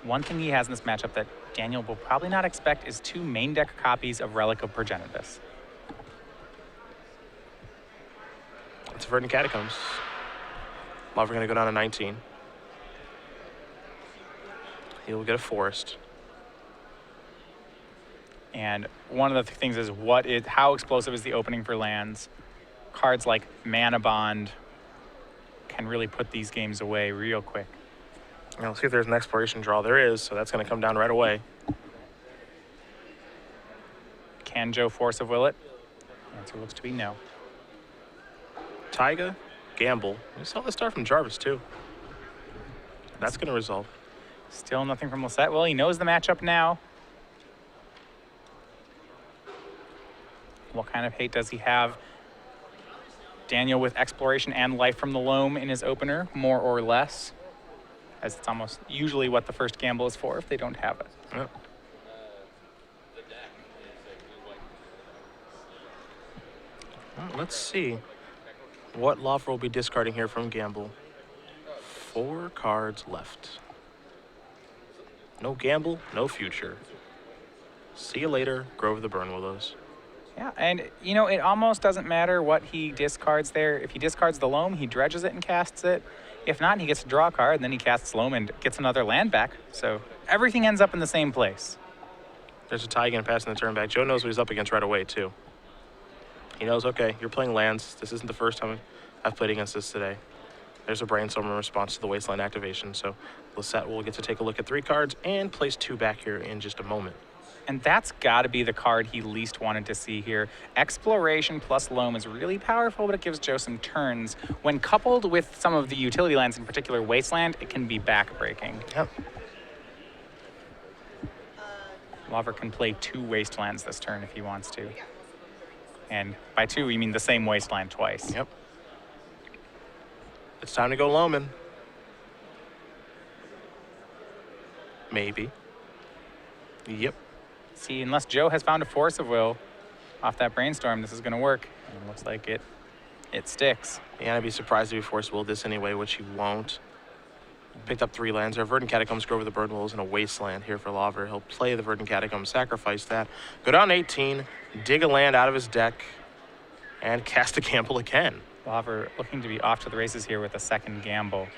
One thing he has in this matchup that Daniel will probably not expect is 2 main deck copies of Relic of Progenitus. It's Verdant Catacombs. Lawver going to go down to 19. He'll get a forest. And one of the things is how explosive is the opening for lands? Cards like Mana Bond can really put these games away real quick. Now, let's see if there's an exploration draw. There is, so that's going to come down right away. Can Joe Force of Will it? The answer looks to be no. Taiga, Gamble. We saw the start from Jarvis, too. That's going to resolve. Still nothing from Lossett. Well, he knows the matchup now. What kind of hate does he have? Daniel with Exploration and Life from the Loam in his opener, more or less, as it's almost usually what the first gamble is for if they don't have it. Yep. Well, let's see what Lawver will be discarding here from Gamble. 4 cards left. No Gamble, no future. See you later, Grove of the Burn Willows. Yeah, and you know, it almost doesn't matter what he discards there. If he discards the Loam, he dredges it and casts it. If not, he gets to draw a card, and then he casts Loam and gets another land back. So everything ends up in the same place. There's a Taiga passing the turn back. Joe knows what he's up against right away, too. He knows, okay, you're playing lands. This isn't the first time I've played against this today. There's a Brainstorm in response to the Wasteland activation. So Lossett will get to take a look at 3 cards and place 2 back here in just a moment. And that's got to be the card he least wanted to see here. Exploration plus Loam is really powerful, but it gives Joe some turns. When coupled with some of the utility lands, in particular Wasteland, it can be backbreaking. Yep. Lawver can play 2 Wastelands this turn if he wants to. And by 2, we mean the same Wasteland twice. Yep. It's time to go Loamin'. Maybe. Yep. See, unless Joe has found a Force of Will off that Brainstorm, this is going to work. And it looks like it sticks. Yeah, I'd be surprised if he Force Willed this anyway, which he won't. Picked up 3 lands there. Verdant Catacombs, Grove of the Burn Willows, and a Wasteland here for Lawver. He'll play the Verdant Catacombs, sacrifice that, go down 18, dig a land out of his deck, and cast a gamble again. Lawver looking to be off to the races here with a second gamble.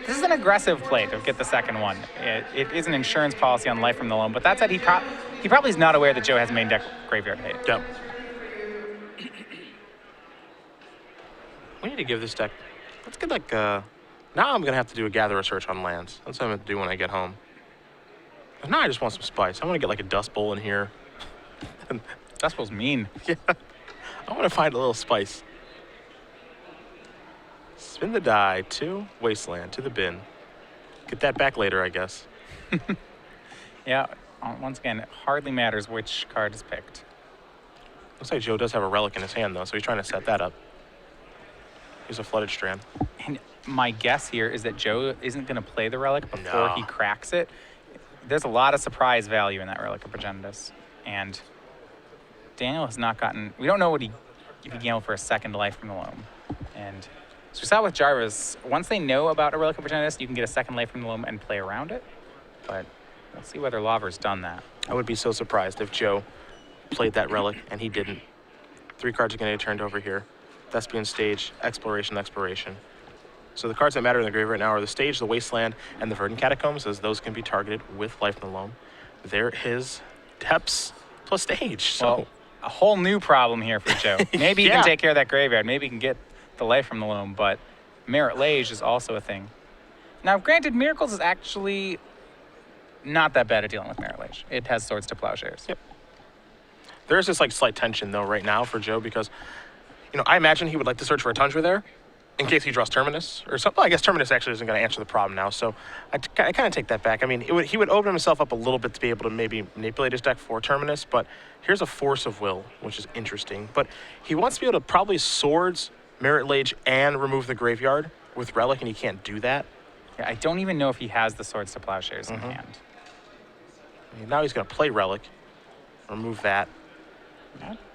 This is an aggressive play to get the second one. It is an insurance policy on Life from the Loam, but that said, he probably is not aware that Joe has main deck graveyard hate. Yep. We need to give this deck, let's get like, now I'm going to have to do a gather search on lands. That's what I'm going to do when I get home. But now I just want some spice. I want to get like a Dust Bowl in here. Dust Bowl's mean. Yeah. I want to find a little spice. Spin the die to Wasteland, to the bin. Get that back later, I guess. Yeah, once again, it hardly matters which card is picked. Looks like Joe does have a Relic in his hand, though, so he's trying to set that up. Here's a Flooded Strand. And my guess here is that Joe isn't going to play the Relic before he cracks it. There's a lot of surprise value in that Relic of Progenitus. And Daniel has not gotten... We don't know if he gambled for a second Life from the Loam. And so we saw with Jarvis, once they know about a Relic of Progenitus, you can get a second Life from the Loam and play around it. But we'll see whether Lawver's done that. I would be so surprised if Joe played that Relic and he didn't. 3 cards are going to get turned over here. Thespian Stage, Exploration, Expiration. So the cards that matter in the grave right now are the Stage, the Wasteland, and the Verdant Catacombs, as those can be targeted with Life from the Loam. There is Depths plus Stage. So well, a whole new problem here for Joe. Maybe he can take care of that graveyard. Maybe he can get the Life from the Loam, but Merit Lage is also a thing. Now, granted, Miracles is actually not that bad at dealing with Merit Lage. It has Swords to Plowshares. Yep. There's this like slight tension though right now for Joe because, you know, I imagine he would like to search for a Tundra there in case he draws Terminus or something. Well, I guess Terminus actually isn't going to answer the problem now, so I kind of take that back. I mean, he would open himself up a little bit to be able to maybe manipulate his deck for Terminus, but here's a Force of Will, which is interesting. But he wants to be able to probably Swords, Merit Lage, and remove the graveyard with Relic, and he can't do that. Yeah, I don't even know if he has the Swords to Plowshares in hand. I mean, now he's going to play Relic, remove that.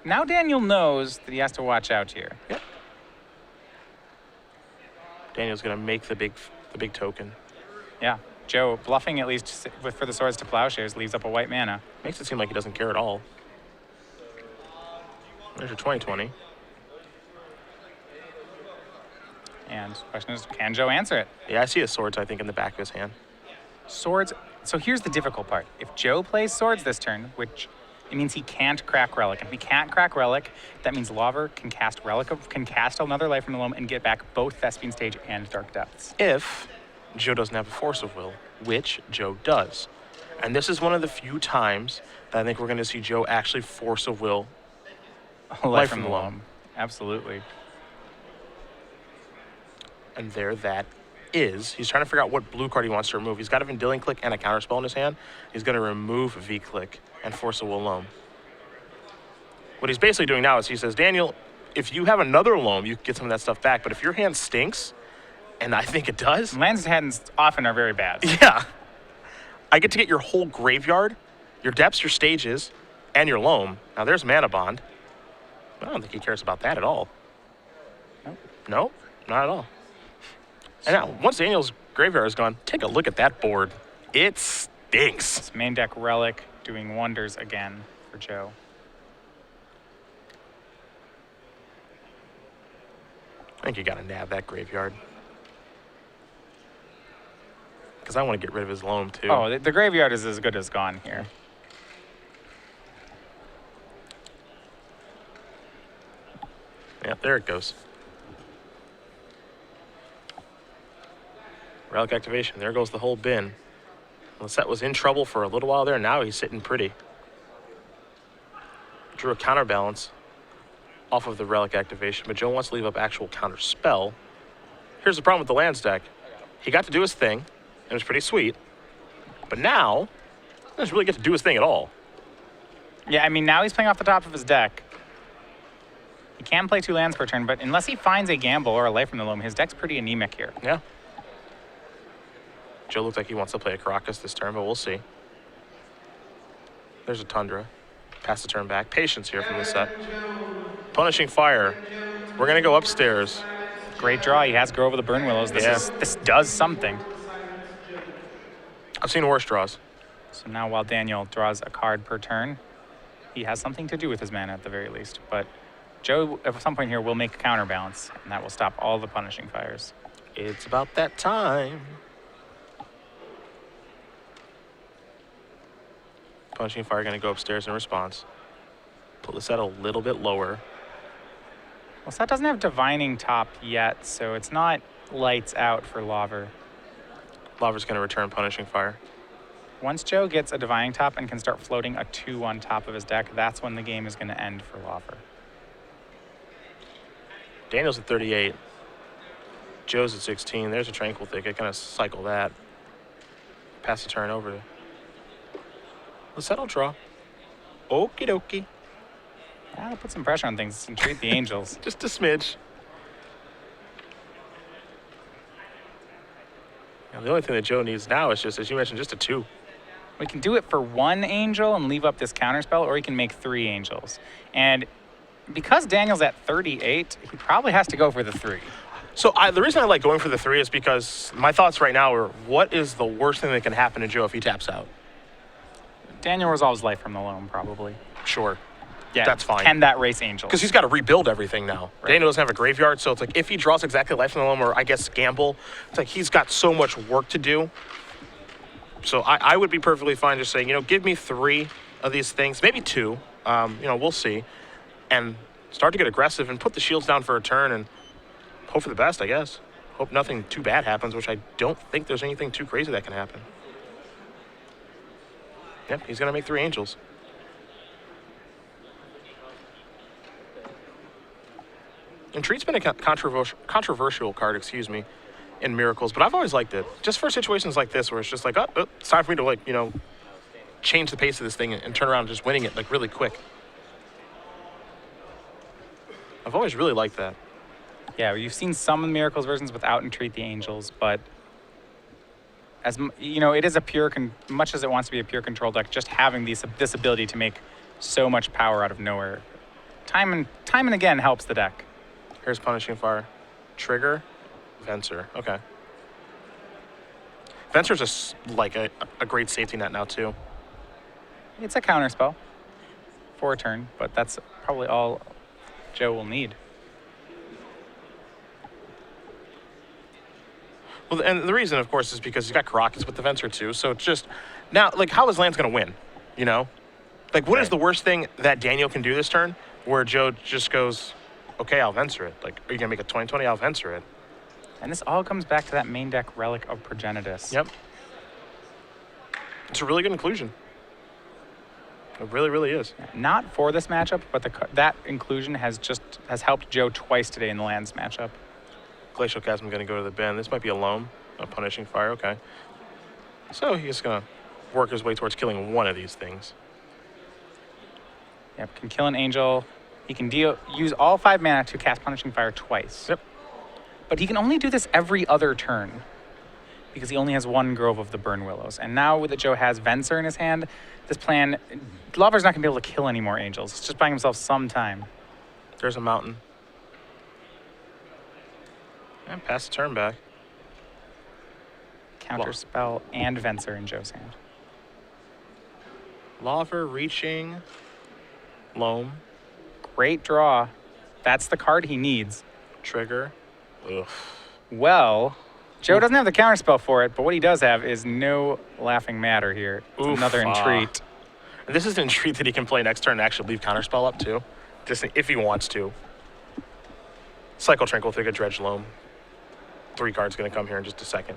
Now Daniel knows that he has to watch out here. Yep. Daniel's going to make the big token. Yeah. Joe bluffing at least for the Swords to Plowshares leaves up a white mana. Makes it seem like he doesn't care at all. There's your 20/20. And the question is, can Joe answer it? Yeah, I see his Swords, I think, in the back of his hand. Swords. So here's the difficult part. If Joe plays Swords this turn, which it means he can't crack Relic. If he can't crack Relic, that means Lawver can cast can cast another Life from the Loam and get back both Thespian Stage and Dark Depths. If Joe doesn't have a Force of Will, which Joe does. And this is one of the few times that I think we're going to see Joe actually Force of Will Life from the Loam. Absolutely. And there that is. He's trying to figure out what blue card he wants to remove. He's got a Vendilion Click and a Counterspell in his hand. He's going to remove V-Click and Force of Will Loam. What he's basically doing now is he says, Daniel, if you have another Loam, you can get some of that stuff back. But if your hand stinks, and I think it does. Lands' hands often are very bad. Yeah. I get to get your whole graveyard, your depths, your stages, and your Loam. Now there's Mana Bond. I don't think he cares about that at all. Nope. Nope, not at all. And now, once Daniel's graveyard is gone, take a look at that board. It stinks. This main deck Relic doing wonders again for Joe. I think you got to nab that graveyard. Because I want to get rid of his Loam, too. Oh, the graveyard is as good as gone here. Yeah, there it goes. Relic activation. There goes the whole bin. Lossett was in trouble for a little while there. Now he's sitting pretty. Drew a counterbalance off of the Relic activation, but Joe wants to leave up actual counter spell. Here's the problem with the lands deck. He got to do his thing. It was pretty sweet. But now, he doesn't really get to do his thing at all. Yeah, I mean, now he's playing off the top of his deck. He can play 2 lands per turn, but unless he finds a Gamble or a Life from the Loam, his deck's pretty anemic here. Yeah. Joe looks like he wants to play a Caracas this turn, but we'll see. There's a Tundra. Pass the turn back. Patience here from the set. Punishing Fire. We're going to go upstairs. Great draw. He has Grow Over the Burn Willows. This does something. I've seen worse draws. So now while Daniel draws a card per turn, he has something to do with his mana at the very least. But Joe, at some point here, will make a counterbalance, and that will stop all the Punishing Fires. It's about that time. Punishing Fire going to go upstairs in response. Put the set a little bit lower. Well, Set doesn't have Divining Top yet, so it's not lights out for Lawver. Lawver's going to return Punishing Fire. Once Joe gets a Divining Top and can start floating a 2 on top of his deck, that's when the game is going to end for Lawver. Daniel's at 38. Joe's at 16. There's a Tranquil Thicket. Going to cycle that. Pass the turn over. Lossett will draw. Okie dokie. I'll put some pressure on things and treat the Angels. Just a smidge. Now, the only thing that Joe needs now is just, as you mentioned, just a 2. We can do it for 1 Angel and leave up this counterspell, or he can make 3 Angels. And because Daniel's at 38, he probably has to go for the 3. So the reason I like going for the 3 is because my thoughts right now are, what is the worst thing that can happen to Joe if he taps out? Daniel resolves Life from the Loam, probably. Sure. Yeah, that's fine. Can that race Angels? Because he's got to rebuild everything now. Right. Daniel doesn't have a graveyard, so it's like if he draws exactly Life from the Loam or I guess Gamble, it's like he's got so much work to do. So I would be perfectly fine just saying, give me 3 of these things, maybe 2. We'll see. And start to get aggressive and put the shields down for a turn and hope for the best, I guess. Hope nothing too bad happens, which I don't think there's anything too crazy that can happen. Yep, he's going to make 3 Angels. Entreat's been a controversial card, in Miracles, but I've always liked it. Just for situations like this where it's just like, it's time for me to, change the pace of this thing and turn around and just winning it, really quick. I've always really liked that. Yeah, you've seen some of the Miracles versions without Entreat the Angels, but as it is much as it wants to be a pure control deck, just having this ability to make so much power out of nowhere, time and again helps the deck. Here's Punishing Fire. Trigger, Venser. Okay. Venser's a great safety net now, too. It's a counter spell for a turn, but that's probably all Joe will need. Well, and the reason, of course, is because he's got Caracas with the Venser, too. So it's just, now, like, how is Land's going to win, you know? Like, what is the worst thing that Daniel can do this turn where Joe just goes, okay, I'll Venser it. Like, are you going to make a 20-20? I'll Venser it. And this all comes back to that main deck Relic of Progenitus. Yep. It's a really good inclusion. It really, really is. Not for this matchup, but that inclusion has helped Joe twice today in the Lands matchup. Glacial Chasm going to go to the bin. This might be a loam, a Punishing Fire. Okay. So he's going to work his way towards killing one of these things. Yep, can kill an angel. He can use all 5 mana to cast Punishing Fire twice. Yep. But he can only do this every other turn because he only has 1 Grove of the Burn Willows. And now that Joe has Venser in his hand, this plan, Lawver's not going to be able to kill any more angels. It's just buying himself some time. There's a mountain. And pass the turn back. Counter spell and Venser in Joe's hand. Lawver reaching. Loam. Great draw. That's the card he needs. Trigger. Ugh. Well, Joe doesn't have the counterspell for it, but what he does have is no laughing matter here. It's another entreat. And this is an entreat that he can play next turn and actually leave counterspell up too, just if he wants to. Cycle Tranquil Thicket, Dredge Loam. 3 cards going to come here in just a second.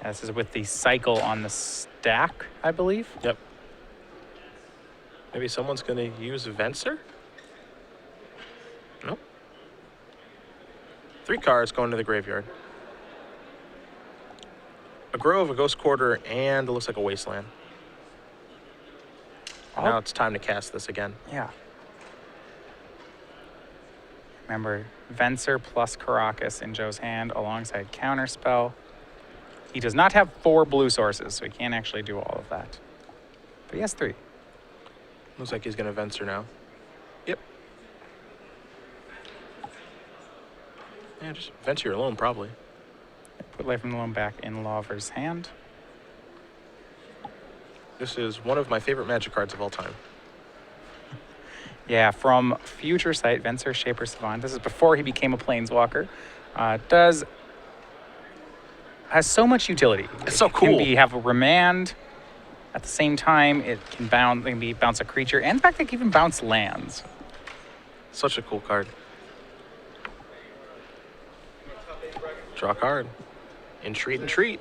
This is with the cycle on the stack, I believe. Yep. Maybe someone's going to use Venser? Nope. 3 cards going to the graveyard. A Grove, a Ghost Quarter, and it looks like a Wasteland. Now it's time to cast this again. Yeah. Remember, Venser plus Caracas in Joe's hand alongside Counterspell. He does not have 4 blue sources, so he can't actually do all of that. But he has 3. Looks like he's going to Venser now. Yep. Yeah, just Venser your Loam, probably. Put Life from the Loam back in Lawver's hand. This is one of my favorite Magic cards of all time. Yeah, from Future Sight, Venser Shaper Savant. This is before he became a Planeswalker. Has so much utility. It's so cool. It can have a remand. At the same time, it can bounce a creature, and in fact, it can even bounce lands. Such a cool card. Draw a card. Entreat.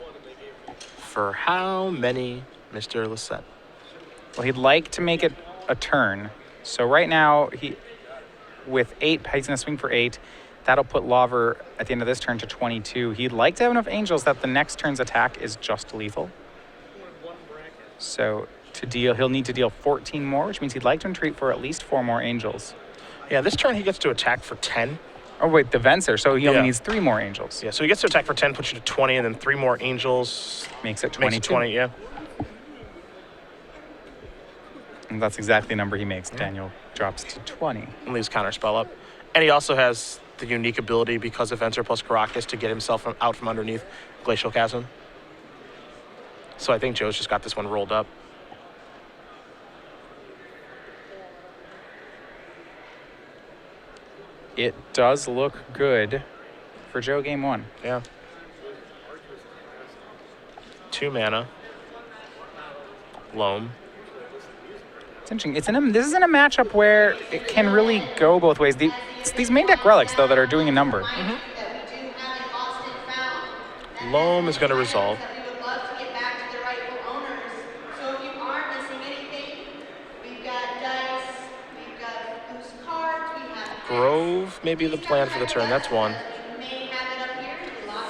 For how many, Mr. Lossett? Well, he'd like to make it a turn. So right now, with 8, he's going to swing for 8. That'll put Lawver at the end of this turn to 22. He'd like to have enough angels that the next turn's attack is just lethal. So he'll need to deal 14 more, which means he'd like to entreat for at least 4 more angels. Yeah, this turn he gets to attack for 10. Oh, wait, the Venser, so he only needs 3 more angels. Yeah, so he gets to attack for 10, puts you to 20, and then 3 more angels. Makes it 22. Makes it 20, yeah. And that's exactly the number he makes. Yeah. Daniel drops to 20. And leaves Counterspell up. And he also has the unique ability, because of Venser plus Caracas, to get himself out from underneath Glacial Chasm. So I think Joe's just got this one rolled up. It does look good for Joe game 1. Yeah. 2 mana. Loam. It's interesting. This is in a matchup where it can really go both ways. It's these main deck relics, though, that are doing a number. Mm-hmm. Loam is going to resolve. Grove may be the plan for the turn. That's 1.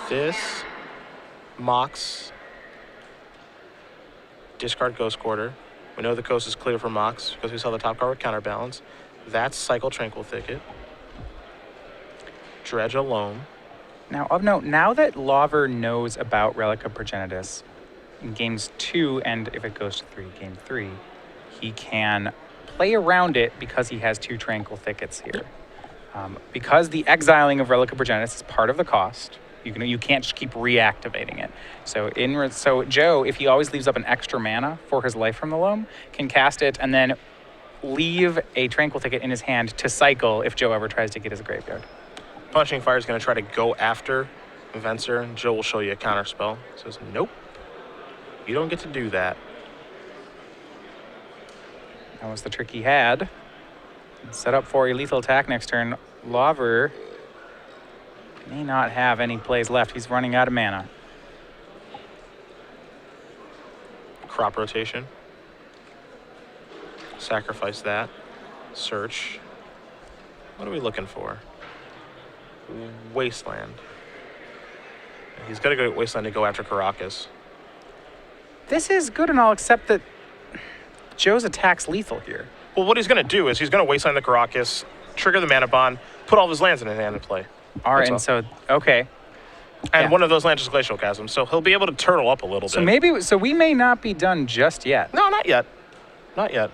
This. Mox. Discard Ghost Quarter. We know the coast is clear for Mox because we saw the top card with Counterbalance. That's Cycle Tranquil Thicket. Dredge a Loam. Now, of note, now that Lawver knows about Relic of Progenitus, in games 2, and if it goes to 3, game 3, he can play around it because he has 2 Tranquil Thickets here. Because the exiling of Relic of Progenitus is part of the cost, you can't just keep reactivating it. So Joe, if he always leaves up an extra mana for his Life from the Loam, can cast it and then leave a Tranquil Ticket in his hand to cycle if Joe ever tries to get his graveyard. Punishing Fire is going to try to go after Venser, and Joe will show you a counter spell. Says, nope, you don't get to do that. That was the trick he had. Set up for a lethal attack next turn. Lawver may not have any plays left. He's running out of mana. Crop rotation. Sacrifice that. Search. What are we looking for? Wasteland. He's got to go to Wasteland to go after Caracas. This is good and all, except that Joe's attack's lethal here. Well, what he's going to do is he's going to Wasteland the Caracas, trigger the mana bond, put all of his lands in his hand and play. All right, and so, okay. And one of those lands is Glacial Chasm, so he'll be able to turtle up a little bit. So we may not be done just yet. No, not yet. Not yet.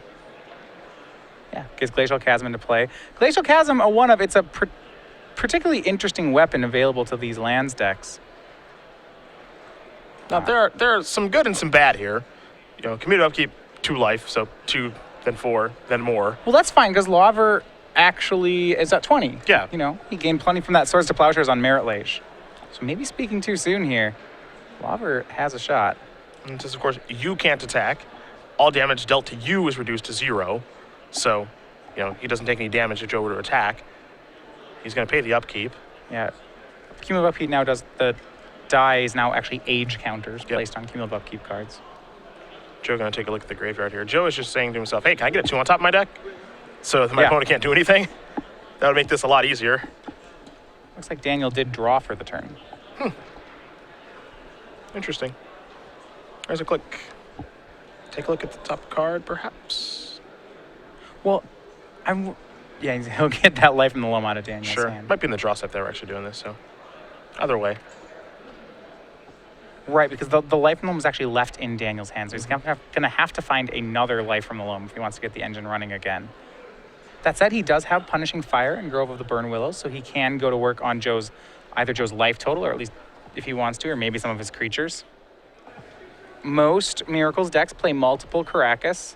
Yeah, gets Glacial Chasm into play. Glacial Chasm, it's a particularly interesting weapon available to these lands decks. Now, there are some good and some bad here. You know, Community Upkeep, 2 life, so 2, then 4, then more. Well, that's fine, because Lawver actually is at 20. Yeah. You know, he gained plenty from that Swords to Plowshares on Merit Lage. So maybe speaking too soon here. Lawver has a shot. And just, of course, you can't attack. All damage dealt to you is reduced to 0. So, you know, he doesn't take any damage if Joe were to attack. He's going to pay the upkeep. Yeah. Cumulative Upkeep now does the die is now actually age counters placed on cumulative upkeep cards. Joe going to take a look at the graveyard here. Joe is just saying to himself, hey, can I get a 2 on top of my deck? So my opponent can't do anything. That would make this a lot easier. Looks like Daniel did draw for the turn. Interesting. There's a click. Take a look at the top card, perhaps. Well, he'll get that Life from the Loam out of Daniel's hand. Might be in the draw step they were actually doing this, so either way. Right, because the Life from the Loam was actually left in Daniel's hand, so he's going to have to find another Life from the Loam if he wants to get the engine running again. That said, he does have Punishing Fire and Grove of the Burn Willows, so he can go to work on either Joe's life total, or at least if he wants to, or maybe some of his creatures. Most Miracles decks play multiple Caracas,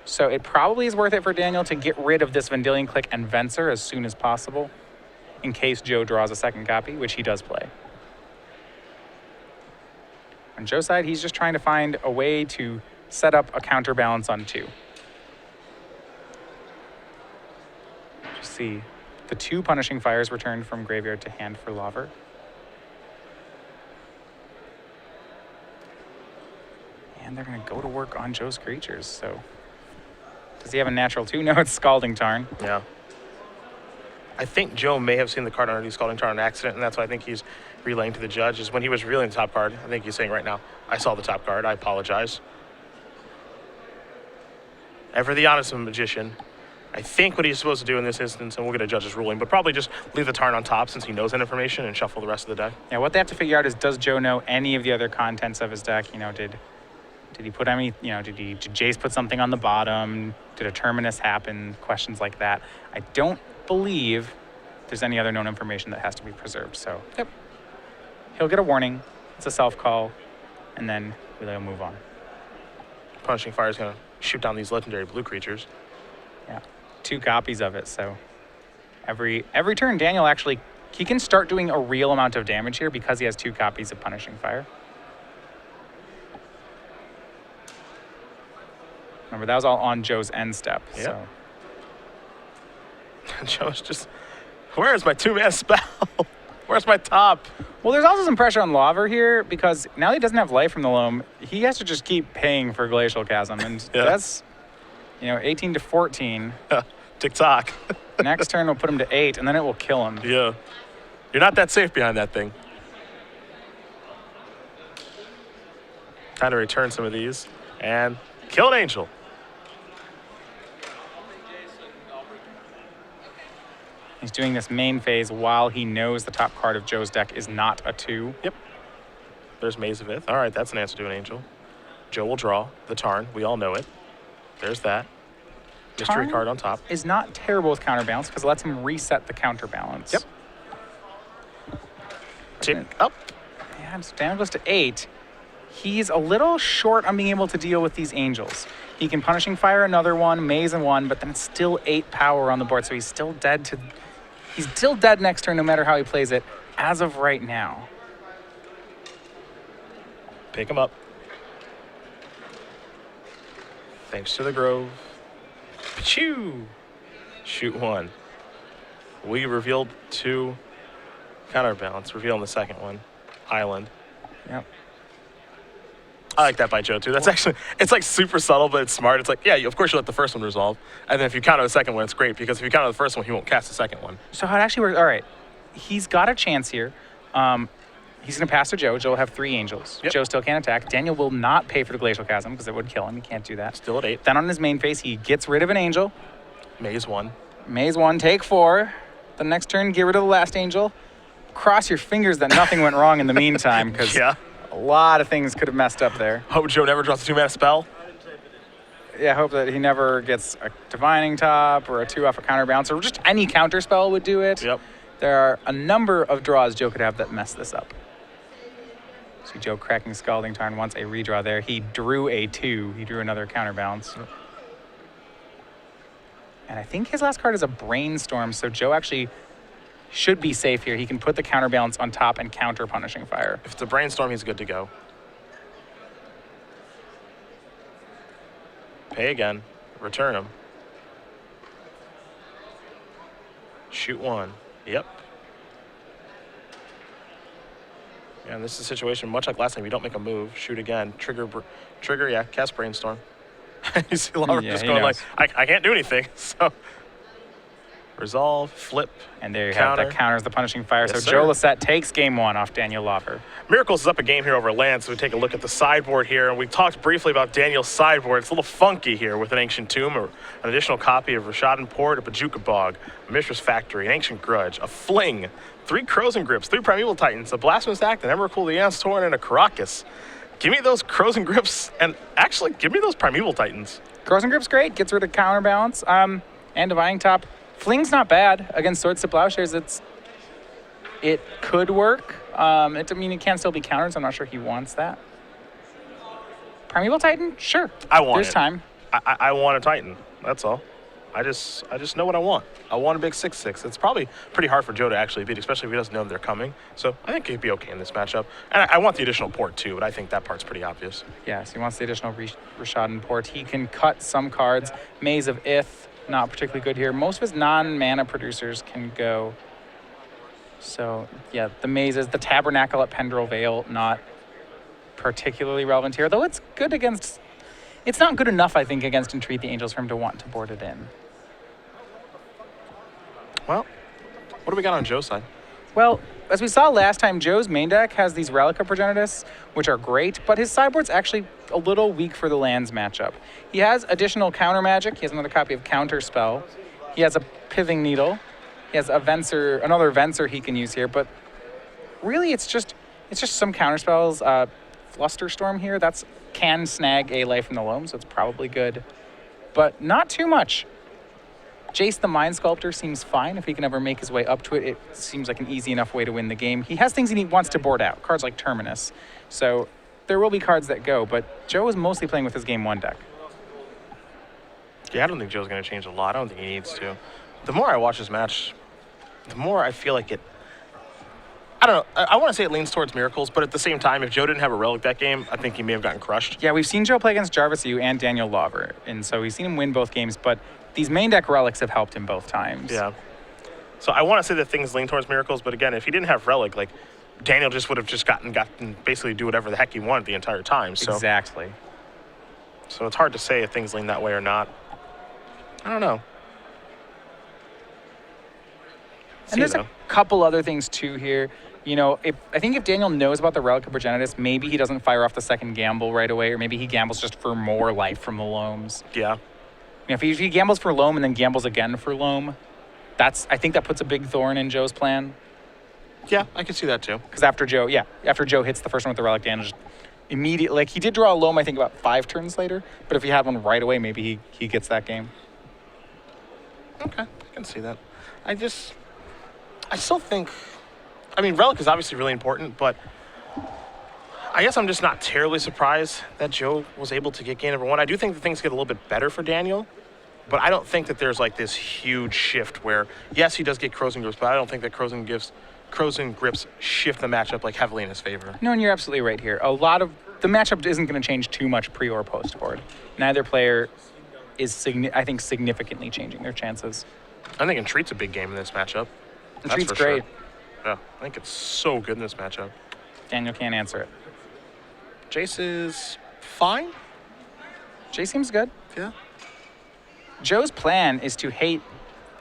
so it probably is worth it for Daniel to get rid of this Vendilion Click and Venser as soon as possible, in case Joe draws a second copy, which he does play. On Joe's side, he's just trying to find a way to set up a counterbalance on 2. Just see the 2 Punishing Fires returned from graveyard to hand for Lawver. And they're going to go to work on Joe's creatures, so... Does he have a natural 2? No, it's Scalding Tarn. Yeah. I think Joe may have seen the card underneath Scalding Tarn on accident, and that's why I think he's relaying to the judge. Is when he was revealing the top card, I think he's saying right now, I saw the top card, I apologize. Ever the honest magician. I think what he's supposed to do in this instance, and we'll get a judge's ruling, but probably just leave the Tarn on top since he knows that information and shuffle the rest of the deck. Yeah, what they have to figure out is, does Joe know any of the other contents of his deck? You know, did he put any, you know, did Jace put something on the bottom? Did a Terminus happen? Questions like that. I don't believe there's any other known information that has to be preserved, so he'll get a warning. It's a self-call, and then we'll move on. Punishing Fire is going to shoot down these legendary blue creatures. Yeah, 2 copies of it, so every turn Daniel actually, he can start doing a real amount of damage here because he has 2 copies of Punishing Fire. Remember, that was all on Joe's end step. Yeah. So. Joe's just, where's my 2-man spell? Where's my top? Well, there's also some pressure on Lawver here because now he doesn't have Life from the Loam. He has to just keep paying for Glacial Chasm, and that's, 18 to 14. Tick-tock. Next turn will put him to 8, and then it will kill him. Yeah. You're not that safe behind that thing. Time to return some of these, and kill an Angel. He's doing this main phase while he knows the top card of Joe's deck is not a 2. Yep. There's Maze of Ith. All right, that's an answer to an Angel. Joe will draw the Tarn. We all know it. There's that. Mystery Tarn card on top. is not terrible with counterbalance because it lets him reset the counterbalance. Yep. Tick up. Yeah, so Daniel goes to 8. He's a little short on being able to deal with these angels. He can Punishing Fire another one, Maze and one, but then it's still 8 power on the board, so he's still dead next turn no matter how he plays it, as of right now. Pick him up. Thanks to the Grove. Pachoo! Shoot 1. We revealed 2 counterbalance, revealing the second one. Island. Yep. I like that by Joe, too. That's actually, it's like super subtle, but it's smart. It's like, yeah, of course you let the first one resolve. And then if you counter the second one, it's great, because if you counter the first one, he won't cast the second one. So how it actually works, all right, he's got a chance here. He's going to pass to Joe. Joe will have 3 angels. Yep. Joe still can't attack. Daniel will not pay for the Glacial Chasm because it would kill him. He can't do that. Still at 8. Then on his main phase, he gets rid of an angel. Maze 1. Maze 1, take 4. The next turn, get rid of the last angel. Cross your fingers that nothing went wrong in the meantime, because Yeah. a lot of things could have messed up there. Hope Joe never draws a 2-mana spell. Yeah, I hope that he never gets a Divining Top or a 2 off a counterbalance, or just any counter spell would do it. Yep. There are a number of draws Joe could have that mess this up. See Joe cracking Scalding Tarn once, a redraw there. He drew a 2. He drew another counterbalance. And I think his last card is a Brainstorm, so Joe actually should be safe here. He can put the counterbalance on top and counter Punishing Fire. If it's a Brainstorm, he's good to go. Pay again. Return him. Shoot 1. Yep. Yeah, and this is a situation much like last time. You don't make a move. Shoot again. Trigger. Yeah. Cast Brainstorm. You see Lawver just going like, I can't do anything. So resolve, flip, and there you counter. have that counters the Punishing Fire. Yes, so Joe sir. Lossett takes game 1 off Daniel Lawver. Miracles is up a game here over land, so we take a look at the sideboard here. And we talked briefly about Daniel's sideboard. It's a little funky here with an Ancient Tomb, or an additional copy of Rishadan Port, a Pajuka Bog, a Mishra's Factory, an Ancient Grudge, a Fling, 3 Crows and Grips, 3 Primeval Titans, a Blasphemous Act, an Emrakul the Ant's Torn, and a Caracas. Give me those Crows and Grips, and actually give me those Primeval Titans. Crows and Grip's great. Gets rid of counterbalance. And Divining Top. Fling's not bad against Swords to Plowshares. It could work. It can still be countered, so I'm not sure he wants that. Primeval Titan? Sure. I want There's it. time. I want a Titan. That's all. I just know what I want. I want a big 6/6. It's probably pretty hard for Joe to actually beat, especially if he doesn't know they're coming. So I think he'd be okay in this matchup. And I want the additional port too, but I think that part's pretty obvious. Yeah, so he wants the additional Rishadan Port. He can cut some cards. Maze of Ith, not particularly good here. Most of his non-mana producers can go. So, yeah, the mazes, the Tabernacle at Pendrell Vale, not particularly relevant here, though it's good against... It's not good enough, I think, against Entreat the Angels for him to want to board it in. Well, what do we got on Joe's side? Well, as we saw last time, Joe's main deck has these Relic of Progenitus, which are great, but his sideboard's actually a little weak for the lands matchup. He has additional counter magic. He has another copy of Counter Spell. He has a Pithing Needle. He has another Venser he can use here, but really it's just some counter spells. Flusterstorm here, can snag a life from the loam, so it's probably good, but not too much. Jace the Mind Sculptor seems fine if he can ever make his way up to it. It seems like an easy enough way to win the game. He has things he wants to board out, cards like Terminus, so there will be cards that go, but Joe is mostly playing with his game 1 deck. Yeah, I don't think Joe's going to change a lot. I don't think he needs to. The more I watch this match, the more I feel like it... I don't know. I want to say it leans towards Miracles, but at the same time, if Joe didn't have a Relic that game, I think he may have gotten crushed. Yeah, we've seen Joe play against Jarvis Yu and Daniel Lawver, and so we've seen him win both games, but these main deck Relics have helped him both times. Yeah. So I want to say that things lean towards Miracles, but again, if he didn't have Relic, like, Daniel just would have just gotten basically do whatever the heck he wanted the entire time. So. Exactly. So it's hard to say if things lean that way or not. I don't know. And there's a couple other things too here. You know, I think if Daniel knows about the Relic of Progenitus, maybe he doesn't fire off the second gamble right away, or maybe he gambles just for more life from the loams. Yeah. You know, if he gambles for loam and then gambles again for loam, I think that puts a big thorn in Joe's plan. Yeah, I can see that too. Because after Joe hits the first one with the Relic, Daniel just immediately, like he did draw a loam, I think about 5 turns later, but if he had one right away, maybe he gets that game. Okay, I can see that. I still think, I mean, Relic is obviously really important, but I guess I'm just not terribly surprised that Joe was able to get game number 1. I do think that things get a little bit better for Daniel, but I don't think that there's like this huge shift where, yes, he does get Crows and Grips, but I don't think that Crows and Grips shift the matchup like heavily in his favor. No, and you're absolutely right here. A lot of the matchup isn't going to change too much pre or post board. Neither player is, I think, significantly changing their chances. I think Entreat's a big game in this matchup. Entreat's great. Sure. Yeah, I think it's so good in this matchup. Daniel can't answer it. Jace is fine. Jay seems good. Yeah. Joe's plan is to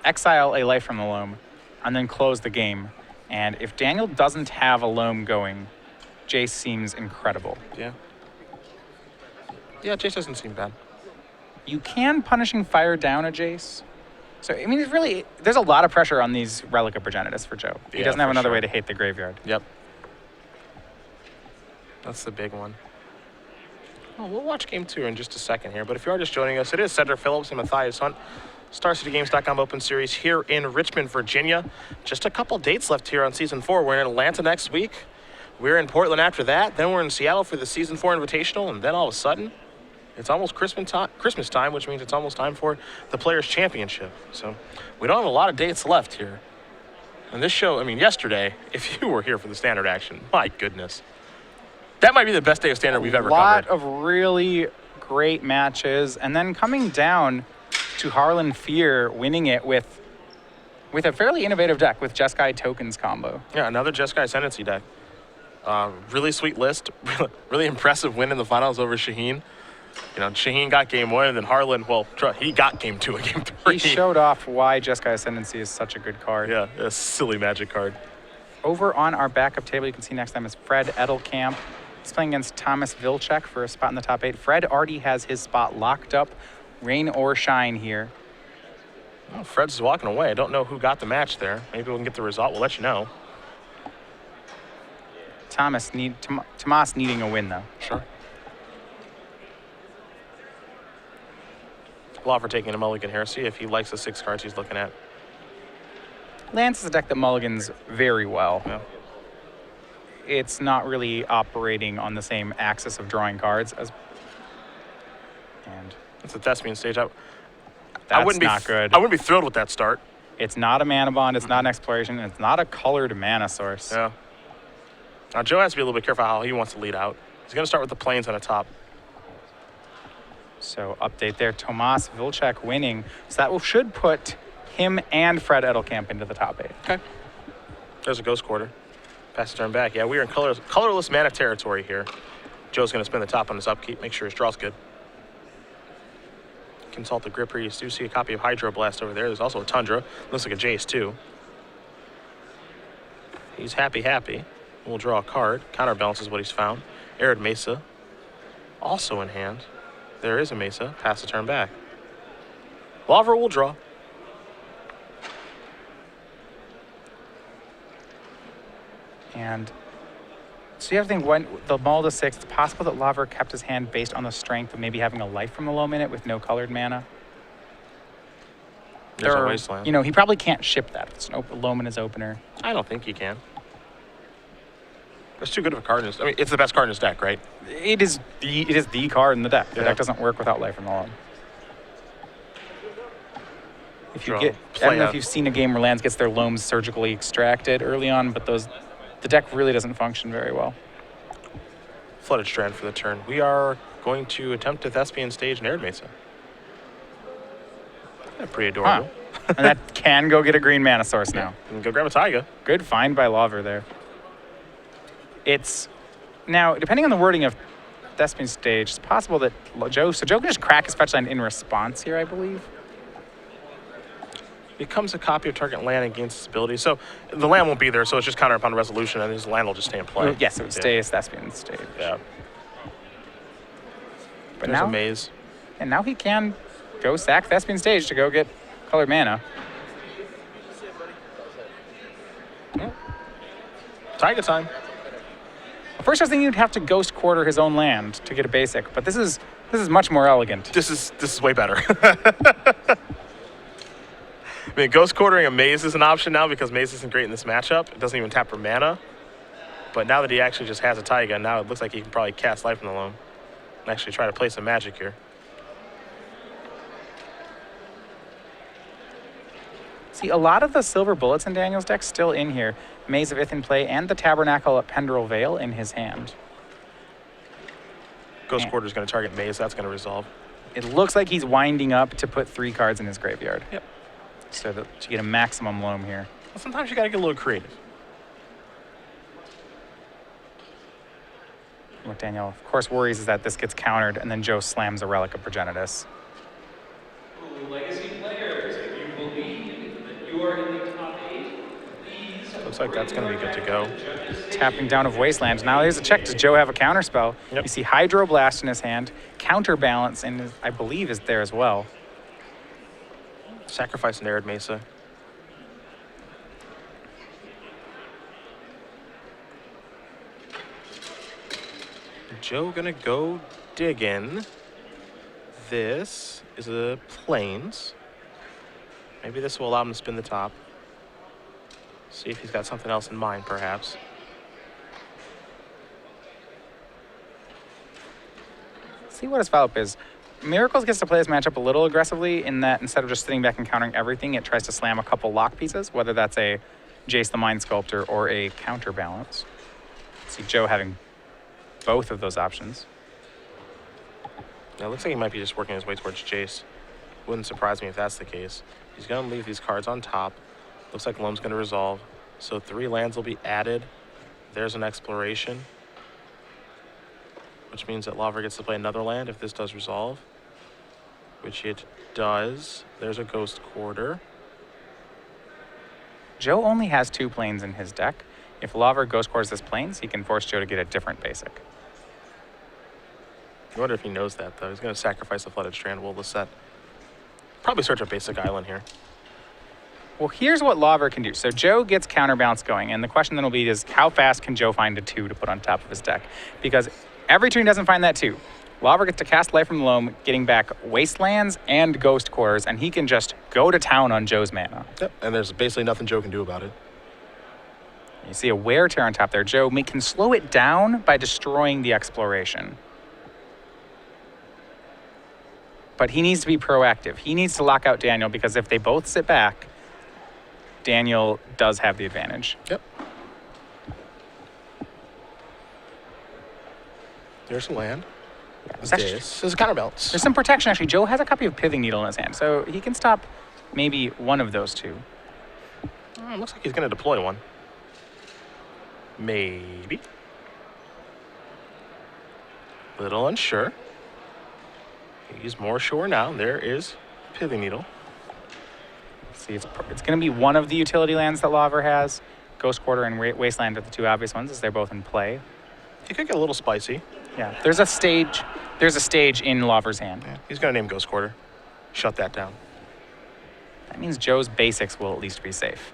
exile a life from the loam and then close the game. And if Daniel doesn't have a loam going, Jace seems incredible. Yeah. Yeah, Jace doesn't seem bad. You can punishing fire down a Jace. So, I mean, there's a lot of pressure on these Relic of Progenitus for Joe. He doesn't have another way to hate the graveyard. Yep. That's the big one. Well, we'll watch game 2 in just a second here, but if you are just joining us, it is Cedric Phillips and Matthias Hunt. StarCityGames.com Open Series here in Richmond, Virginia. Just a couple dates left here on Season 4. We're in Atlanta next week. We're in Portland after that. Then we're in Seattle for the Season 4 Invitational, and then all of a sudden, it's almost Christmas time, which means it's almost time for the Players' Championship. So we don't have a lot of dates left here. And this show, I mean, yesterday, if you were here for the standard action, my goodness. That might be the best day of standard we've ever covered. A lot of really great matches. And then coming down to Harlan Fear winning it with a fairly innovative deck with Jeskai Tokens combo. Yeah, another Jeskai Ascendancy deck. Really sweet list. Really impressive win in the finals over Shaheen. You know, Shaheen got game 1, and then Harlan, well, he got game 2 and game 3. He showed off why Jeskai Ascendancy is such a good card. Yeah, a silly Magic card. Over on our backup table, you can see next time is Fred Edelkamp. He's playing against Thomas Vilcek for a spot in the top 8. Fred already has his spot locked up, rain or shine here. Well, Fred's is walking away. I don't know who got the match there. Maybe we can get the result. We'll let you know. Tomas needing a win, though. Sure. Lawver taking a mulligan here. See if he likes the 6 cards he's looking at. Lance is a deck that mulligans very well. Yeah. It's not really operating on the same axis of drawing cards as. And it's a Thespian stage. I that's not good. I wouldn't be thrilled with that start. It's not a mana bond. It's not an exploration. And it's not a colored mana source. Yeah. Now Joe has to be a little bit careful how he wants to lead out. He's going to start with the plains on the top. So update there. Tomas Vilcek winning. So that should put him and Fred Edelkamp into the top 8. Okay. There's a Ghost Quarter. Pass the turn back. Yeah, we are in colorless mana territory here. Joe's going to spin the top on his upkeep. Make sure his draw's good. Consult the gripper. You do see a copy of Hydroblast over there. There's also a Tundra. Looks like a Jace, too. He's happy. We'll draw a card. Counterbalances what he's found. Arid Mesa. Also in hand. There is a Mesa. Pass the turn back. Lawver will draw. And so you have to think, when the mull to 6, it's possible that Lawver kept his hand based on the strength of maybe having a life from the loam in it with no colored mana. There's a Wasteland. You know, he probably can't ship that. It's an loam in his opener. I don't think he can. It's too good of a card in his, I mean, it's the best card in his deck, right? It is the card in the deck. The deck doesn't work without life from the loam. If you get, I don't know if you've seen a game where lands gets their loams surgically extracted early on, but the deck really doesn't function very well. Flooded Strand for the turn. We are going to attempt to Thespian stage Arid Mesa. Yeah, pretty adorable. Huh. And that can go get a green mana source now. And go grab a Taiga. Good find by Lawver there. It's now, depending on the wording of Thespian stage, it's possible that Joe can just crack his fetch land in response here, I believe. Becomes a copy of target land and gains its ability. So the land won't be there, so it's just counter upon resolution, and his land will just stay in play. Yes, it would stay as Thespian stage. Yeah. But There's now, a maze. And now he can go sack Thespian stage to go get colored mana. Taiga time. First, I was thinking you'd have to ghost quarter his own land to get a basic, but this is much more elegant. This is way better. I mean, Ghost Quartering a Maze is an option now because Maze isn't great in this matchup. It doesn't even tap for mana. But now that he actually just has a Taiga, now it looks like he can probably cast Life in the Loam and actually try to play some magic here. See, a lot of the silver bullets in Daniel's deck still in here. Maze of Ith in play and the Tabernacle at Pendrell Vale in his hand. Ghost Quarter is going to target Maze. That's going to resolve. It looks like he's winding up to put 3 cards in his graveyard. Yep. So that to get a maximum loam here. Well, sometimes you got to get a little creative. What Daniel, of course, worries is that this gets countered and then Joe slams a Relic of Progenitus. Legacy players, if you believe that you are in the top 8, please. Looks like that's going to be good to go. Tapping down of Wasteland. Now here's a check. Does Joe have a counter spell? Yep. You see Hydroblast in his hand. Counterbalance, in I believe, is there as well. Sacrifice an Arid Mesa. Joe gonna go digging. This is a Plains. Maybe this will allow him to spin the top. See if he's got something else in mind, perhaps. See what his follow-up is. Miracles gets to play this matchup a little aggressively in that instead of just sitting back and countering everything, it tries to slam a couple lock pieces, whether that's a Jace the Mind Sculptor or a counterbalance. See Joe having both of those options. Now, it looks like he might be just working his way towards Jace. Wouldn't surprise me if that's the case. He's going to leave these cards on top. Looks like Loam's going to resolve. So 3 lands will be added. There's an Exploration, which means that Lawver gets to play another land if this does resolve, which it does. There's a Ghost Quarter. Joe only has 2 planes in his deck. If Lawver Ghost Quarters this planes, he can force Joe to get a different basic. I wonder if he knows that, though. He's going to sacrifice the Flooded Strand. Will Lossett probably search a basic island here. Well, here's what Lawver can do. So Joe gets counterbalance going, and the question then will be is how fast can Joe find a 2 to put on top of his deck? Because every turn he doesn't find that 2. Lawver gets to cast Life from the Loam, getting back Wastelands and Ghost Quarters, and he can just go to town on Joe's mana. Yep, and there's basically nothing Joe can do about it. You see a Wear Tear on top there. Joe can slow it down by destroying the Exploration. But he needs to be proactive. He needs to lock out Daniel because if they both sit back, Daniel does have the advantage. Yep. There's a land. This is a counterbalance. There's some protection, actually. Joe has a copy of Pithing Needle in his hand, so he can stop maybe one of those 2. Looks like he's going to deploy one. Maybe. Little unsure. He's more sure now. There is Pithing Needle. See, it's going to be one of the utility lands that Lawver has. Ghost Quarter and Wasteland are the 2 obvious ones, as they're both in play. He could get a little spicy. Yeah, there's a stage. There's a stage in Lawver's hand. Yeah, he's going to name Ghost Quarter. Shut that down. That means Joe's basics will at least be safe.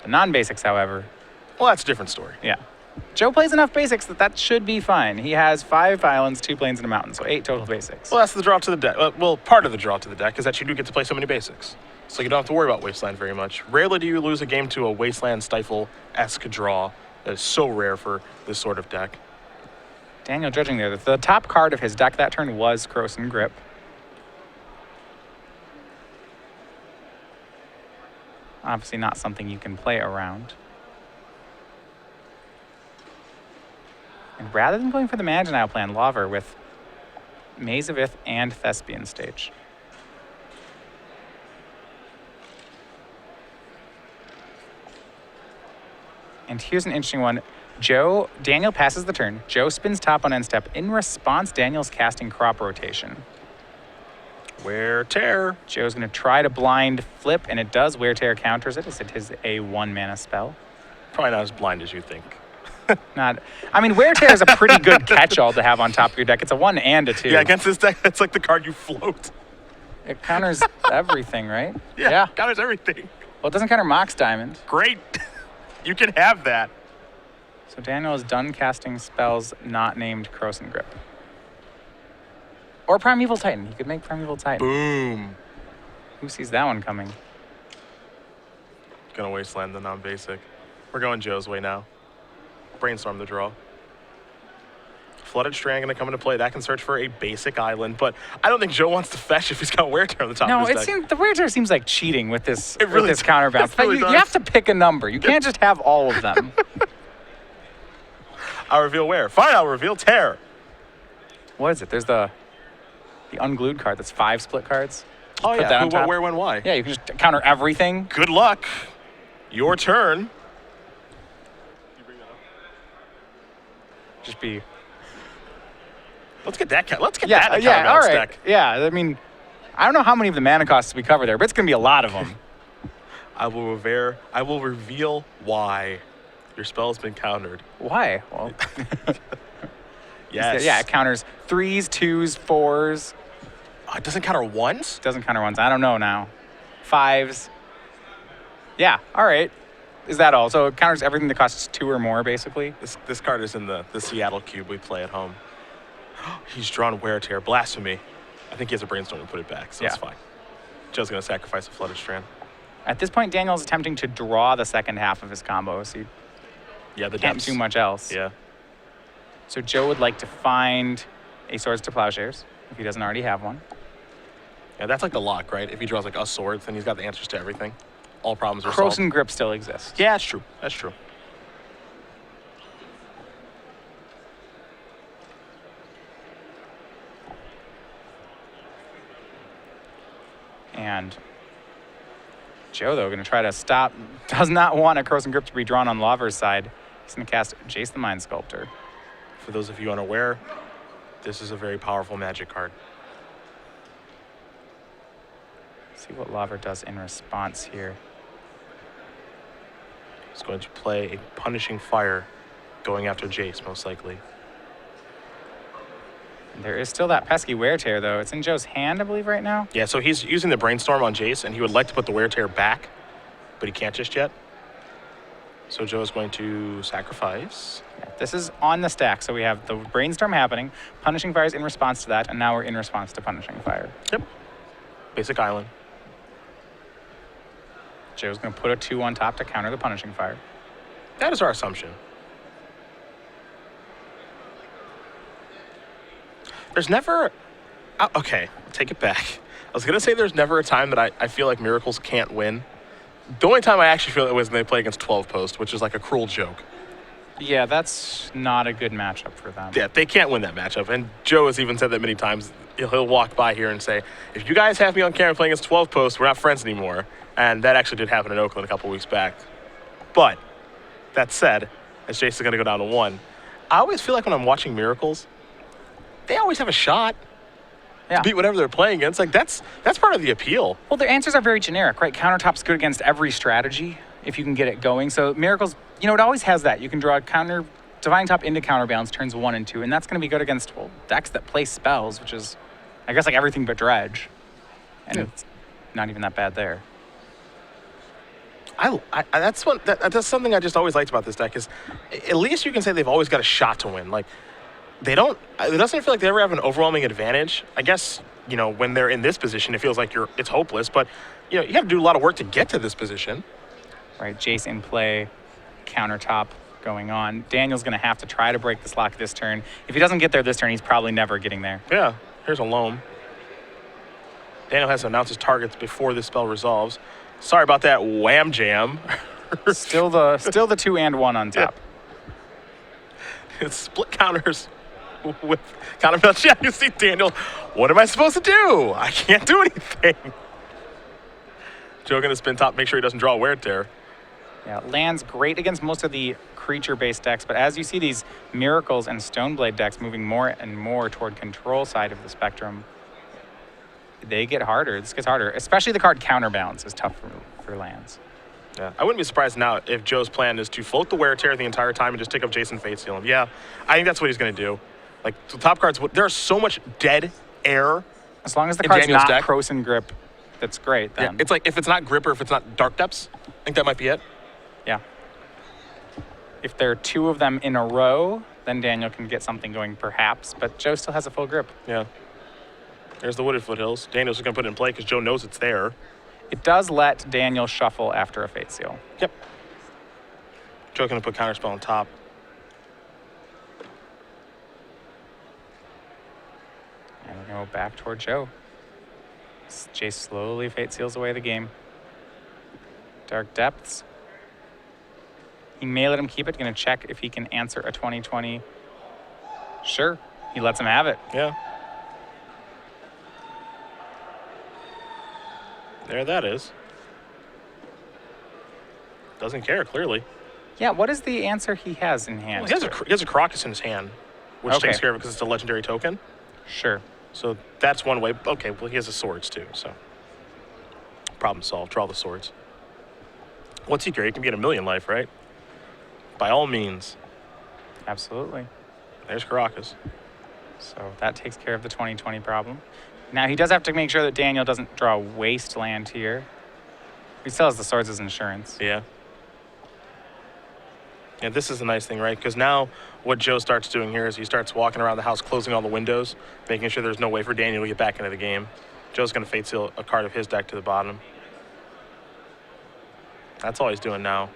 The non-basics, however. Well, that's a different story. Yeah. Joe plays enough basics that should be fine. He has 5 islands, 2 plains, and a mountain, so 8 total basics. Well, that's the draw to the deck. Well, part of the draw to the deck is that you do get to play so many basics. So you don't have to worry about Wasteland very much. Rarely do you lose a game to a Wasteland Stifle-esque draw. That is so rare for this sort of deck. Daniel judging there. The top card of his deck that turn was Krosan Grip. Obviously not something you can play around. And rather than going for the Maginile plan, Lawver with Maze of Ith and Thespian Stage. And here's an interesting one. Daniel passes the turn. Joe spins top on end step. In response, Daniel's casting Crop Rotation. Wear Tear. Joe's going to try to blind flip, and it does. Wear Tear counters it as it is a 1-mana spell. Probably not as blind as you think. Wear Tear is a pretty good catch-all to have on top of your deck. It's a 1 and a 2. Yeah, against this deck, that's like the card you float. It counters everything, right? Yeah, counters everything. Well, it doesn't counter Mox Diamond. Great. You can have that. So Daniel is done casting spells not named Krosan Grip. Or Primeval Titan. He could make Primeval Titan. Boom. Who sees that one coming? Gonna wasteland the non-basic. We're going Joe's way now. Brainstorm the draw. Flooded Strand gonna come into play. That can search for a basic island, but I don't think Joe wants to fetch if he's got Wear Tear on the top No, of his deck. the Wear Tear seems like cheating with this, It really with this does. counterbalance. It But really you does. have to pick a number. You can't just have all of them. I'll reveal Wear. Fine, I'll reveal Tear. What is it? There's the unglued card. That's 5 split cards. Oh Put that yeah, on who, what, top. where, when, why. Yeah, you can just counter everything. Good luck. Your turn. Just be Let's get that. Let's get yeah, that in a yeah. All counterbalance right. deck. Yeah, I mean, I don't know how many of the mana costs we cover there, but it's gonna be a lot of them. I will reveal why your spell has been countered. Why? Well, Yes. yeah, it counters 3s, 2s, 4s. It doesn't counter ones? Doesn't counter 1s. I don't know now. 5s. Yeah. All right. Is that all? So it counters everything that costs 2 or more, basically. This card is in the Seattle cube we play at home. He's drawn Wear Tear. Blasphemy. I think he has a Brainstorm to put it back, so it's Yeah. fine. Joe's going to sacrifice a Flooded Strand. At this point, Daniel's attempting to draw the second half of his combo, so he Yeah, the can't depths. do much else. Yeah. So Joe would like to find a Swords to Plowshares, if he doesn't already have one. Yeah, that's like the lock, right? If he draws like a Swords, then he's got the answers to everything. All problems are solved. Croson Grip still exists. Yeah, that's true. That's true. And Joe, though, going to try to stop. Does not want a Croson Grip to be drawn on Lawver's side. He's going to cast Jace the Mind Sculptor. For those of you unaware, this is a very powerful Magic card. See what Lawver does in response here. He's going to play a Punishing Fire, going after Jace, most likely. And there is still that pesky Wear Tear, though. It's in Joe's hand, I believe, right now. Yeah, so he's using the Brainstorm on Jace, and he would like to put the Wear Tear back, but he can't just yet. So Joe is going to sacrifice. Yeah, this is on the stack, so we have the Brainstorm happening, Punishing Fire's in response to that, and now we're in response to Punishing Fire. Yep. Basic Island. Joe's going to put a 2 on top to counter the Punishing Fire. That is our assumption. There's never... okay, take it back. I was going to say there's never a time that I feel like Miracles can't win. The only time I actually feel that was when they play against 12 Post, which is like a cruel joke. Yeah, that's not a good matchup for them. Yeah, they can't win that matchup. And Joe has even said that many times. He'll walk by here and say, if you guys have me on camera playing against 12 Post, we're not friends anymore. And that actually did happen in Oakland a couple weeks back. But that said, as Jace is going to go down to 1, I always feel like when I'm watching Miracles, they always have a shot Yeah. to beat whatever they're playing against. Like that's part of the appeal. Well, their answers are very generic, right? Countertop's good against every strategy if you can get it going. So Miracles, it always has that. You can draw a counter, Divine Top into Counterbalance, turns 1 and 2, and that's going to be good against decks that play spells, which is, I guess, like everything but Dredge. And it's not even that bad there. That's something I just always liked about this deck is at least you can say they've always got a shot to win. Like it doesn't feel like they ever have an overwhelming advantage. I guess, when they're in this position, it feels like it's hopeless, but you have to do a lot of work to get to this position. Right, Jace in play, countertop going on. Daniel's going to have to try to break this lock this turn. If he doesn't get there this turn, he's probably never getting there. Yeah, here's a loam. Daniel has to announce his targets before this spell resolves. Sorry about that wham jam. Still the 2 and 1 on top. Yeah. It's split counters with counterbalance. Yeah, you see Daniel. What am I supposed to do? I can't do anything. Joe gonna spin top, make sure he doesn't draw a Wear Tear. Yeah, land's great against most of the creature-based decks, but as you see these Miracles and Stoneblade decks moving more and more toward control side of the spectrum, they get harder. This gets harder, especially the card Counterbalance is tough for lands. Yeah, I wouldn't be surprised now if Joe's plan is to float the Wear Tear the entire time and just take up Jason Fate Seal him. Yeah, I think that's what he's gonna do. Like the top cards, there's so much dead air. As long as the in card's Daniel's not deck. Croson Grip, that's great then. Yeah, it's like if it's not Grip or if it's not Dark Depths, I think that might be it. Yeah. If there are 2 of them in a row, then Daniel can get something going perhaps, but Joe still has a full grip. Yeah. There's the wooded foothills. Daniel's just going to put it in play because Joe knows it's there. It does let Daniel shuffle after a Fate Seal. Yep. Joe going to put counterspell on top. And we're going to go back toward Joe. Jace slowly Fate Seals away the game. Dark Depths. He may let him keep it. Going to check if he can answer a 2020. Sure. He lets him have it. Yeah. There that is. Doesn't care, clearly. Yeah, what is the answer he has in hand? Well, he has a Crocus in his hand, which Okay. takes care of it because it's a legendary token. Sure. So that's one way. Okay, well, he has the swords too, so. Problem solved. Draw the swords. What's he great? He can get 1,000,000 life, right? By all means. Absolutely. There's Caracas. So that takes care of the 2020 problem. Now he does have to make sure that Daniel doesn't draw Wasteland here. He still has the swords as insurance. Yeah. Yeah, this is the nice thing, right? Because now what Joe starts doing here is he starts walking around the house, closing all the windows, making sure there's no way for Daniel to get back into the game. Joe's going to Fate Seal a card of his deck to the bottom. That's all he's doing now.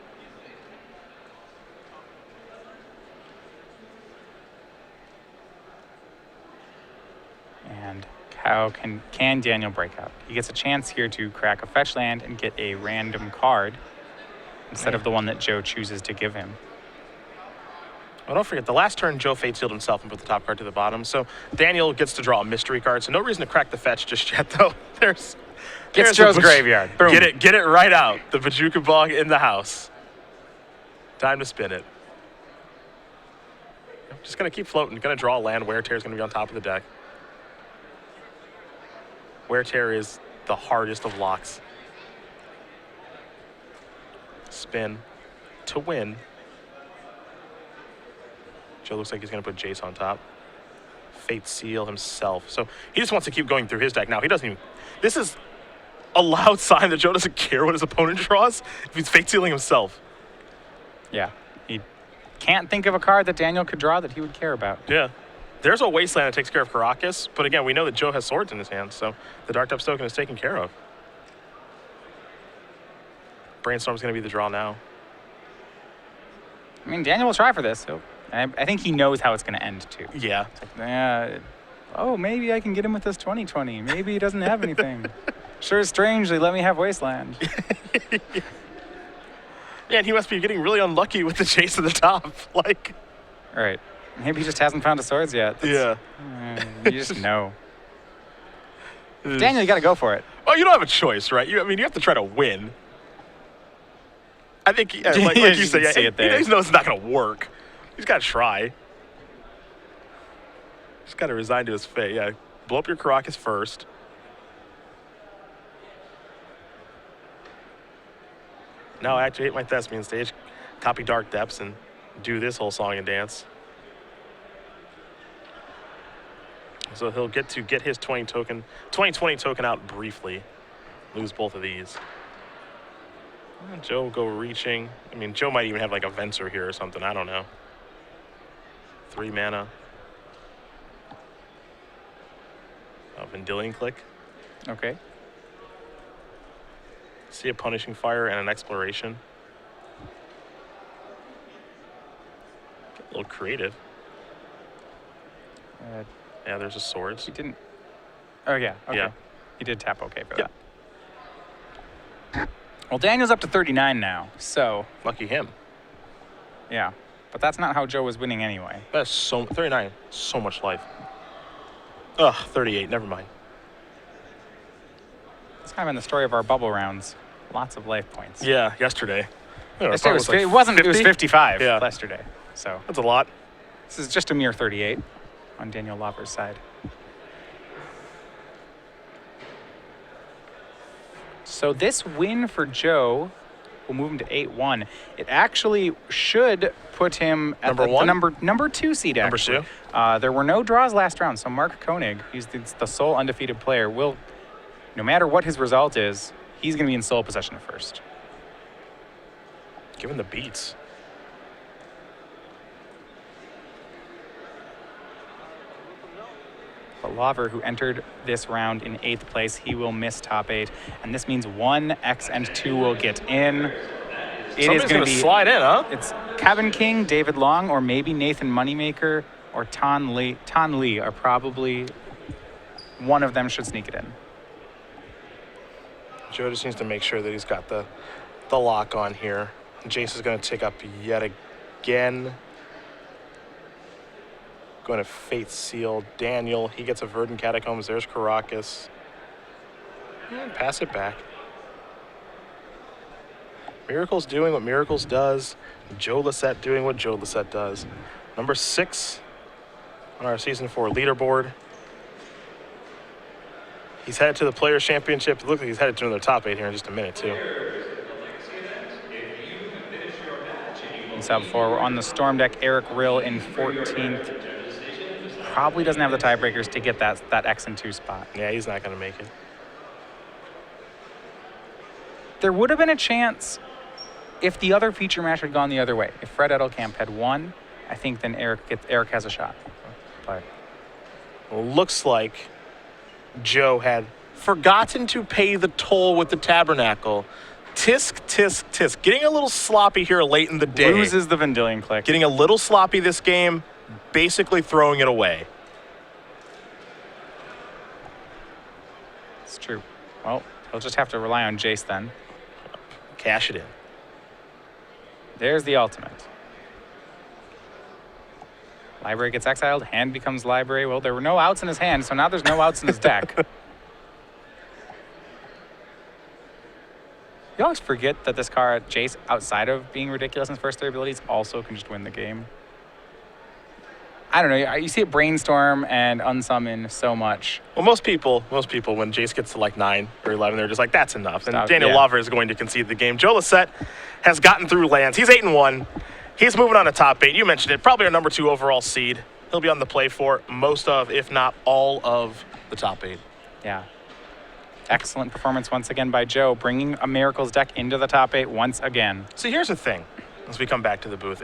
And how can Daniel break out? He gets a chance here to crack a fetch land and get a random card instead of the one that Joe chooses to give him. Oh, don't forget, the last turn, Joe Fate Sealed himself and put the top card to the bottom. So Daniel gets to draw a mystery card. So no reason to crack the fetch just yet, though. There's Joe's graveyard. Boom. Get it right out. The Bajuka Bog in the house. Time to spin it. Just going to keep floating. Going to draw a land. Wear Tear is going to be on top of the deck. Wear Tear is the hardest of locks. Spin to win. Joe looks like he's going to put Jace on top. Fate Seal himself. So he just wants to keep going through his deck now. He doesn't even... This is a loud sign that Joe doesn't care what his opponent draws if he's Fate Sealing himself. Yeah. He can't think of a card that Daniel could draw that he would care about. Yeah. There's a Wasteland that takes care of Caracas, but again, we know that Joe has swords in his hand, so the Dark Depths token is taken care of. Brainstorm's going to be the draw now. I mean, Daniel will try for this. I think he knows how it's going to end, too. Yeah. It's like, oh, maybe I can get him with this 2020. Maybe he doesn't have anything. Sure, strangely, let me have Wasteland. Yeah, and he must be getting really unlucky with the chase at the top. Like, All right. Maybe he just hasn't found his swords yet. yeah. You just know. Daniel, you got to go for it. Well, you don't have a choice, right? You have to try to win. I think, like you said, see it there. he knows it's not going to work. He's got to try. He's got to resign to his fate. Yeah, blow up your Caracas first. Now activate my Thespian stage, copy Dark Depths, and do this whole song and dance. So he'll get his 2020 token out briefly. Lose both of these. And Joe will go reaching. I mean, Joe might even have like a Venser here or something. I don't know. 3 mana. A Vendilion Click. Okay. See a Punishing Fire and an Exploration. Get a little creative. Yeah, there's a Swords. He didn't. Oh, yeah. Okay. Yeah. He did tap okay for Yeah. that. Well, Daniel's up to 39 now, so, Lucky him. yeah. But that's not how Joe was winning anyway. That's 39. So much life. Ugh, 38. Never mind. It's kind of in the story of our bubble rounds. Lots of life points. Yeah, yesterday. Yesterday was, like it wasn't. 50? It was 55 Yeah. yesterday. So That's a lot. this is just a mere 38 on Daniel Lawver's side. So this win for Joe will move him to 8-1. It actually should put him at Number one? the number 2 seed. Number Actually. 2? There were no draws last round, so Mark Koenig, he's the sole undefeated player, will, no matter what his result is, he's going to be in sole possession first. Given the beats. But Lawver, who entered this round in 8th place. He will miss top 8, and this means 1, X, and 2 will get in. Somebody's going to slide in, huh? It's Kevin King, David Long, or maybe Nathan Moneymaker or Tan Lee are probably one of them should sneak it in. Joe just needs to make sure that he's got the lock on here. Jace is going to take up yet again. Going to Fate Seal Daniel. He gets a Verdant Catacombs. There's Caracas. And pass it back. Miracles doing what Miracles does. Joe Lossett doing what Joe Lossett does. Number 6 on our Season 4 leaderboard. He's headed to the Players' Championship. It looks like he's headed to another top 8 here in just a minute, too. And so before we're on the Storm deck, Eric Rill in 14th. Probably doesn't have the tiebreakers to get that X and 2 spot. Yeah, he's not going to make it. There would have been a chance if the other feature match had gone the other way. If Fred Edelkamp had won, I think then Eric has a shot. But well, looks like Joe had forgotten to pay the toll with the Tabernacle. Tisk, tisk, tisk. Getting a little sloppy here late in the day. loses the Vendilion Click. Getting a little sloppy this game, basically throwing it away. It's true. Well, he'll just have to rely on Jace then. Cash it in. There's the ultimate. Library gets exiled, hand becomes library. Well, there were no outs in his hand, so now there's no outs in his deck. You always forget that this card, Jace, outside of being ridiculous in his first 3 abilities, also can just win the game. I don't know. You see it brainstorm and unsummon so much. Well, most people, when Jace gets to like 9 or 11, they're just like, that's enough. And Stop, Daniel yeah. Lawver is going to concede the game. Joe Lossett has gotten through lands. He's 8-1. He's moving on to top 8. You mentioned it. Probably our number 2 overall seed. He'll be on the play for most of, if not all of, the top 8. Yeah. Excellent performance once again by Joe, bringing a Miracles deck into the top 8 once again. See, here's the thing as we come back to the booth.